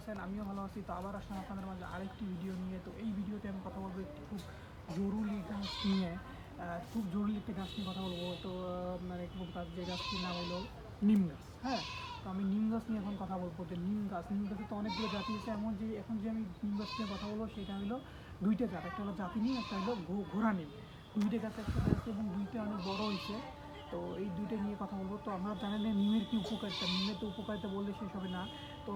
আছেন? আমিও ভালো আছি। তো আবার আসলাম আপনাদের মাঝে আরেকটি ভিডিও নিয়ে। তো এই ভিডিওতে আমি কথা বলবো একটি খুব জরুরি গাছ নিয়ে। খুব জরুরি একটি গাছ নিয়ে কথা বলবো। তো মানে খুব গাছ, যে গাছটির নাম হলো নিম গাছ। হ্যাঁ, তো আমি নিম গাছ নিয়ে এখন কথা বলবো। যে নিম গাছের তো অনেকগুলো জাতি আছে। এখন যে আমি নিম গাছ নিয়ে কথা বলবো সেটা হলো দুইটা জাত, একটা হলো জাতি নিম, একটা হলো ঘোড়া নিম। দুইটা গাছ একসাথে আছে এবং দুইটা অনেক বড় হয়েছে। তো এই দুইটা নিয়ে কথা বলবো। তো আমরা জানেন যে নিমের কী উপকারিতা, নিমের তো উপকারিতা বললে শেষ হবে না। তো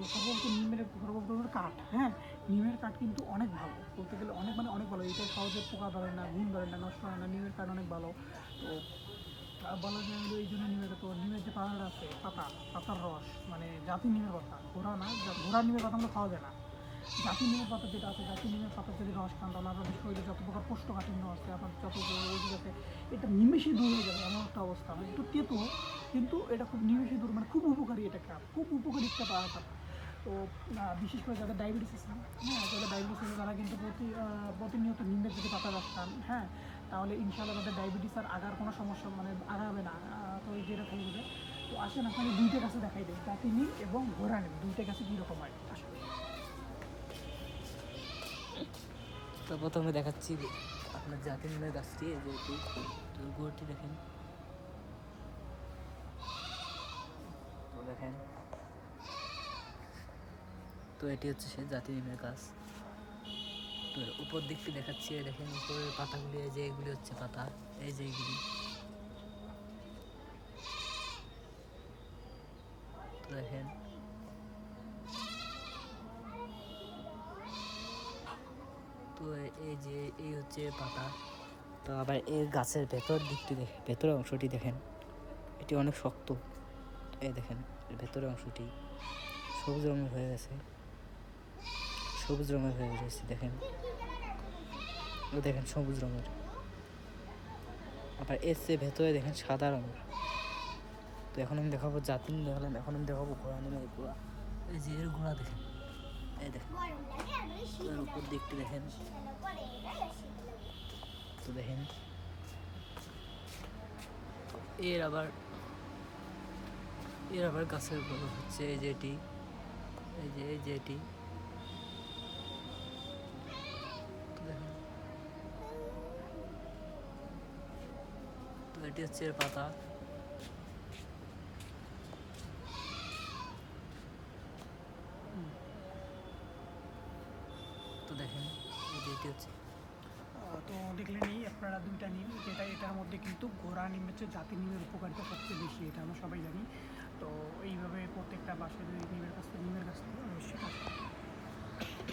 সর্বপ্রথম কাঠ। হ্যাঁ, নিমের কাঠ কিন্তু অনেক ভালো, বলতে গেলে অনেক মানে অনেক ভালো। এটা সহজে পোকা ধরে না, ঘুম ধরে না, নষ্ট হয় না। নিমের কাঠ অনেক ভালো। তো বলা যায় হলো এই জন্য নিমের যে পাতাটা আছে, পাতার রস, মানে জাতি নিমের পাতা, ঘোড়া না, ঘোড়া নিমের পাতা আমরা খাওয়া যায় না। জাতি নিমের পাতা যেটা আছে, জাতি নিমের পাতা যদি রস খান তাহলে আপনাদের শরীরে যত প্রকার কোষ্ঠকাঠিন্য আছে, আপনার যত ওষুধ আছে, এটা নিমেষে দূর হয়ে যাবে এমন একটা অবস্থা। মানে একটু তেতো, কিন্তু এটা খুব নিমেষে দূর, মানে খুব উপকারী। এটা খুব উপকারী একটা পাতা। তো বিশেষ করে যাদের ডায়াবেটিস আছে, হ্যাঁ, যাদের ডায়াবেটিস আছে তারা কিন্তু প্রতিনিয়ত নিমের যদি পাতা রস খান, হ্যাঁ, তাহলে ইনশাআল্লাহ তাদের ডায়াবেটিস আর আগার কোনো সমস্যা মানে আগাবে না। তো যেটা খাই দেবে। তো আসেন আপনাকে দুইটা গাছে দেখাই দেয়, জাতি নিম এবং ঘোড়া নিম, দুইটা গাছে কীরকম হয় আসলে। তো প্রথমে দেখাচ্ছি আপনার জাতি নিমের গাছটি, যেহেতু তো গোড়টি দেখেন, তো দেখেন, তো এটি হচ্ছে সে জাতি নিমের গাছ। তো উপর দিকটি দেখাচ্ছি, দেখেন উপরের পাতাগুলি, এই যে এগুলি হচ্ছে পাতা, এই যে এইগুলি। তো দেখেন, তো এই যে এই হচ্ছে পাতা। তো আবার এই গাছের ভেতর দিকটি ভেতরের অংশটি দেখেন, এটি অনেক শক্ত। এই দেখেন ভেতরের অংশটি সবুজ রঙের হয়ে গেছে, দেখেন, ও দেখেন সবুজ রঙের। আবার এর চেয়ে ভেতরে দেখেন সাদা রঙের। তো এখন আমি দেখাবো জাতি নিম দেখালাম, এখন আমি দেখাবো ঘোড়া নিমের গোড়া। এই যে এর গোড়া দেখেন, এই দেখেন, এর উপর দিকটি দেখেন। তো দেখেন এর আবার গাছের গোড়া হচ্ছে এই যে এটি, এই যে এটি। তো দেখেন, তো এটি হচ্ছে এর পাতা। তো দেখেন এই যে এটি হচ্ছে। তো দেখলেনই আপনারা দুইটা নিম, এটার মধ্যে কিন্তু ঘোড়া নিমের চেয়ে জাতি নিমের উপকারিতা সবচেয়ে বেশি, এটা আমরা সবাই জানি। তো এইভাবে প্রত্যেকটা বাসায় যদি নিমের গাছ থেকে অবশ্যই